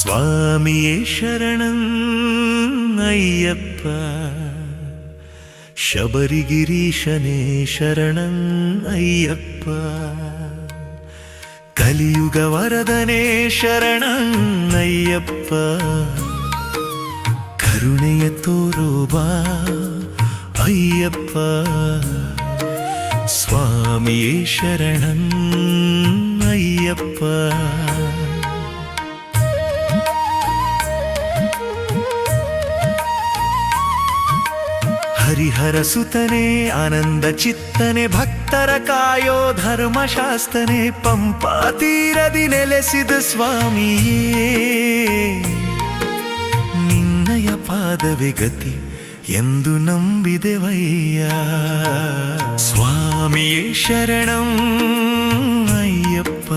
ಸ್ವಾಮಿಯೇ ಶರಣಂ ಅಯ್ಯಪ್ಪ, ಶಬರಿಗಿರೀಶನೇ ಶರಣಂ ಅಯ್ಯಪ್ಪ, ಕಲಿಯುಗ ವರದನೇ ಶರಣಂ ಅಯ್ಯಪ್ಪ, ಕರುಣೆಯ ತೋರೋ ಬಾ ಅಯ್ಯಪ್ಪ, ಸ್ವಾಮಿಯೇ ಶರಣಂ ಅಯ್ಯಪ್ಪ. ಹರಿಹರ ಸುತನೆ ಆನಂದ ಚಿತ್ತನೆ, ಭಕ್ತರ ಕಾಯೋ ಧರ್ಮಶಾಸ್ತನೆ, ಪಂಪಾ ತೀರದಿ ನೆಲೆಸಿದ ಸ್ವಾಮಿಯೇ, ನಿನ್ನಯ ಪಾದವೇ ಗತಿ ಎಂದು ನಂಬಿದೆವಯ್ಯ. ಸ್ವಾಮಿಯೇ ಶರಣಂ ಅಯ್ಯಪ್ಪ,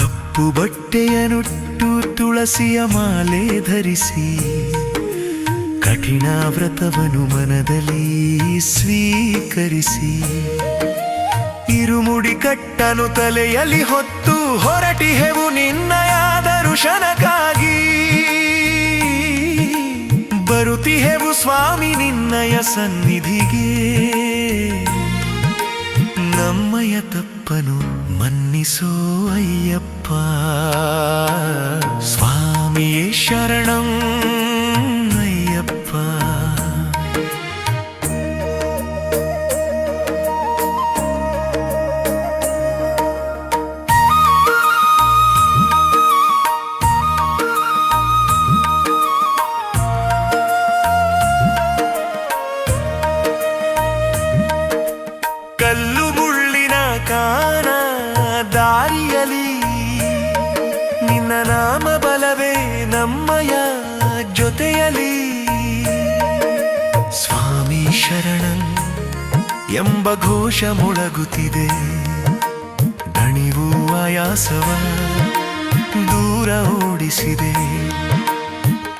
ಕಪ್ಪು ಬಟ್ಟೆಯನುಟ್ಟು ತುಳಸಿಯ ಮಾಲೆ ಧರಿಸಿ, ಕಠಿಣ ವ್ರತವನು ಮನದಲ್ಲಿ ಸ್ವೀಕರಿಸಿ, ಇರುಮುಡಿ ಕಟ್ಟನು ತಲೆಯಲ್ಲಿ ಹೊತ್ತು ಹೊರಟಿಹೆವು ನಿನ್ನಯ ದರ್ಶನಕ್ಕಾಗಿ. ಬರುತ್ತಿಹೆವು ಸ್ವಾಮಿ ನಿನ್ನಯ ಸನ್ನಿಧಿಗೆ, ನಮ್ಮಯ ತಪ್ಪನು ಮನ್ನಿಸೋ ಅಯ್ಯಪ್ಪ. ಸ್ವಾಮಿಯೇ ಶರಣಂ ಅಯ್ಯಪ್ಪ. ಕಲ್ಲು ಮುಳ್ಳಿನ ಕಾನ ದಾರಿಯಲಿ, ನಿನ್ನ ನಾಮ ಬಲವೇ ನಮ್ಮಯ ಜೊತೆಯಲಿ. ಸ್ವಾಮಿ ಶರಣಂ ಎಂಬ ಘೋಷ ಮೊಳಗುತ್ತಿದೆ, ದಣಿವು ಆಯಾಸವ ದೂರ ಓಡಿಸಿದೆ.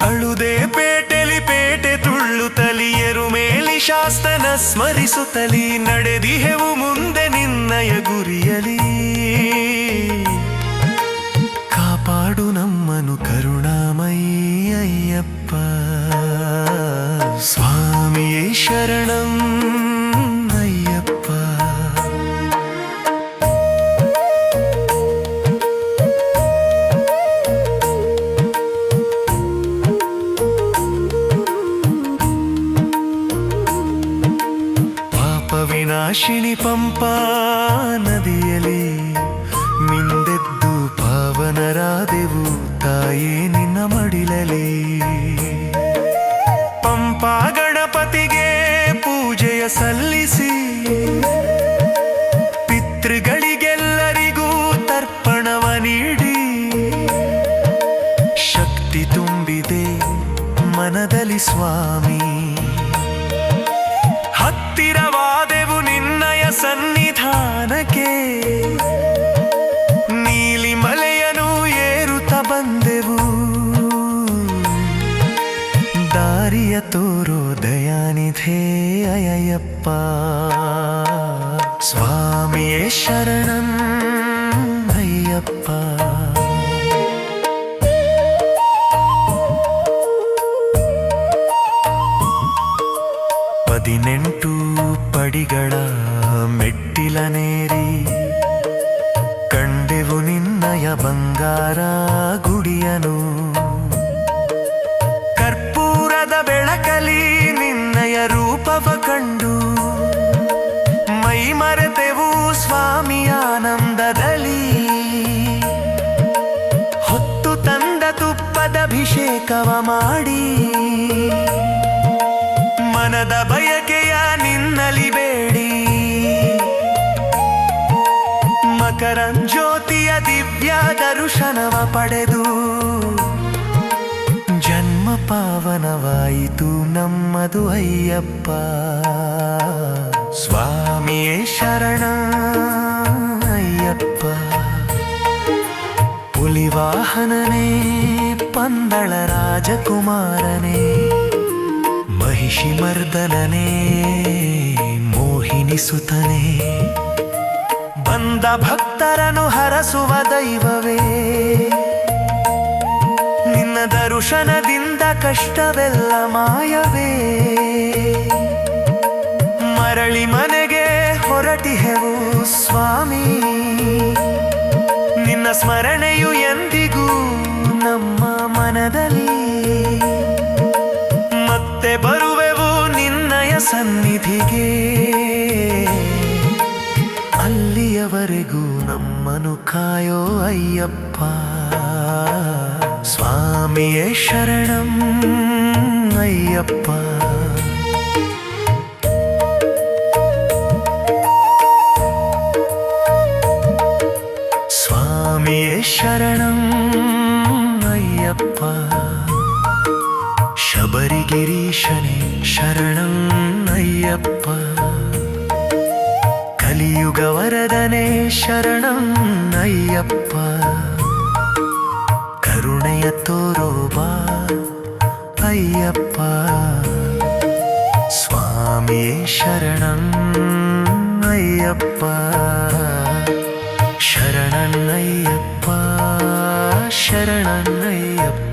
ಅಳುದೆ ಪೇಟೆಲಿ ಪೇಟೆ ತುಳ್ಳುತ್ತಲಿ, ಎರುಮೇಲಿ ಶಾಸ್ತನ ಸ್ಮರಿಸುತ್ತಲಿ, ನಡೆದಿಹೆವು ಮುಂದೆ ನಿನ್ನಯ ಗುರಿಯಲಿ. ಕಾಪಾಡು ನಮ್ಮನು ಕರುಣಾಮಯಿ ಅಯ್ಯಪ್ಪ. ಸ್ವಾಮಿಯೇ ಶರಣಂ ಅಯ್ಯಪ್ಪ. ವಿನಾಶಿನಿ ಪಂಪಾ ನದಿಯಲಿ ಮಿಂದೆದ್ದು ಪಾವನರಾದೆವು ತಾಯೇ ನಿನ್ನ ಮಡಿಲಲಿ. ಪಂಪಾ ಗಣಪತಿಗೆ ಪೂಜೆಯ ಸಲ್ಲಿಸಿ, ಪಿತೃಗಳಿಗೆಲ್ಲರಿಗೂ ತರ್ಪಣವ ನೀಡಿ, ಶಕ್ತಿ ತುಂಬಿದೆ ಮನದಲ್ಲಿ ಸ್ವಾಮಿ. ಹತ್ತಿರವಾದೆವು ನಿನ್ನಯ ಸನ್ನಿಧಾನಕ್ಕೆ, ನೀಲಿ ಮಲೆಯನು ಏರುತ್ತ ಬಂದೆವು, ದಾರಿಯ ತೋರೋ ದಯಾನಿಧೇ ಅಯ್ಯಪ್ಪ. ಸ್ವಾಮಿಯೇ ಶರಣಂ ಅಯ್ಯಪ್ಪ. 18 ಪಡಿಗಳ ಮೆಟ್ಟಿಲನೇರಿ, ಕಂಡೆವು ನಿನ್ನಯ ಬಂಗಾರ ಗುಡಿಯನು. ಕರ್ಪೂರದ ಬೆಳಕಲಿ ನಿನ್ನಯ ರೂಪವ ಕಂಡು, ಮೈ ಮರೆತೆವು ಸ್ವಾಮಿ ಆನಂದದಲ್ಲಿ. ಹೊತ್ತು ತಂದ ತುಪ್ಪದ ಅಭಿಷೇಕವ ಮಾಡಿ, ಮನದ ಬಯಕೆಯ ನಿನ್ನಲಿ ಬೇಡಿ, ಮಕರಂಜ್ಯೋತಿಯ ದಿವ್ಯ ದರ್ಶನವ ಪಡೆದು, ಜನ್ಮ ಪಾವನವಾಯಿತು ನಮ್ಮದು ಅಯ್ಯಪ್ಪ. ಸ್ವಾಮಿಯೇ ಶರಣಂ ಅಯ್ಯಪ್ಪ. ಪುಲಿವಾಹನನೇ ಪಂದಳ ರಾಜಕುಮಾರನೇ, ಮಹಿಷಿ ಮರ್ದನನೇ ಮೋಹಿನಿ ಸುತನೇ, ಬಂದ ಭಕ್ತರನ್ನು ಹರಸುವ ದೈವವೇ, ನಿನ್ನ ದರ್ಶನದಿಂದ ಕಷ್ಟವೆಲ್ಲ ಮಾಯವೇ. ಮರಳಿ ಮನೆಗೆ ಹೊರಟಿಹೆವು ಸ್ವಾಮಿ, ನಿನ್ನ ಸ್ಮರಣೆಯು ಎಂದಿಗೂ ನಮ್ಮ ಮನದಲ್ಲಿ. ಮತ್ತೆ ಬರುವೆವು ನಿನ್ನಯ ಸನ್ನಿಧಿಗೆ, ಅಲ್ಲಿಯವರೆಗೂ ನಮ್ಮನು ಕಾಯೋ ಅಯ್ಯಪ್ಪ. ಸ್ವಾಮಿಯೇ ಶರಣಂ ಅಯ್ಯಪ್ಪ. ಸ್ವಾಮಿಯೇ ಶರಣಂ ಅಯ್ಯಪ್ಪ. ಶಬರಿಗಿರೀಶನೇ ಶರಣಂ ಅಯ್ಯಪ್ಪ. ಕಲಿಯುಗ ವರದನೇ ಶರಣಂ ಅಯ್ಯಪ್ಪ. ಕರುಣೆಯ ತೋರೋ ಬಾ ಅಯ್ಯಪ್ಪ. ಸ್ವಾಮಿಯೇ ಶರಣಂ ಅಯ್ಯಪ್ಪ. ಶರಣನ್ ಅಯ್ಯಪ್ಪ, ಶರಣನ್ ಅಯ್ಯಪ್ಪ.